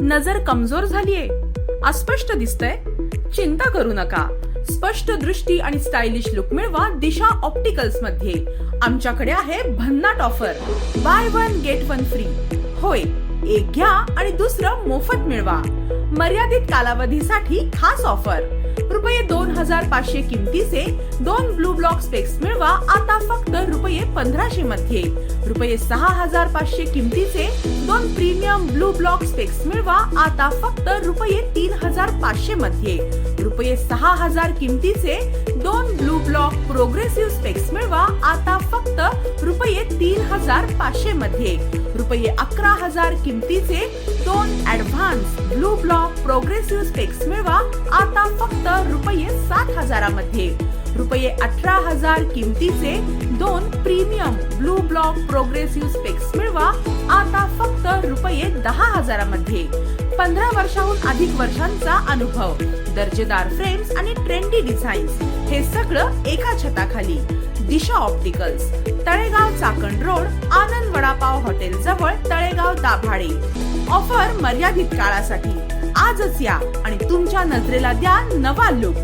नजर कमजोर झालीये, अस्पष्ट दिसतंय? चिंता करू नका. स्पष्ट दृष्टी आणि स्टायलिश लुक मिळवा दिशा ऑप्टिकल्स मध्ये. आमच्याकडे आहे भन्नाट ऑफर. Bye 1 gate 1 free. होय, एक घ्या आणि दुसरं मोफत मिळवा. मर्यादित कालावधीसाठी खास ऑफर. रुपये 2500 किमतीचे 2 ब्लू ब्लॉक स्पेक्स मिळवा आता फक्त रुपये 1500 मध्ये. रुपये 6500 किमतीचे 2 प्रीमियम ब्लू ब्लॉक स्पेक्स मिळवा आता फक्त रुपये 3500 मध्ये. रुपये 6000 किमतीचे 2 ब्लू ब्लॉक प्रोग्रेसिव्ह स्पेक्स मिळवा आता फक्त रुपये 3500 मध्ये. रुपये 11000 किमतीचे 2 advance blue block progressive specs मिळवा आता फक्त रुपये 7000 मध्ये. रुपये 18000 किमतीचे 2 premium blue block progressive specs मिळवा आता फक्त रुपये 10000 मध्ये. 15 वर्षाहून अधिक वर्षांचा अनुभव, दर्जेदार फ्रेम्स आणि ट्रेंडी डिझाईन्स, हे सगळं एका छताखाली. दिशा ऑप्टिकल्स, तळेगाव चाकण रोड, आनंद वडापाव हॉटेल जवळ, तळेगाव दाभाडे. ऑफर मर्यादित काळासाठी. आजच या आणि तुमच्या नजरेला द्या नवा लुक.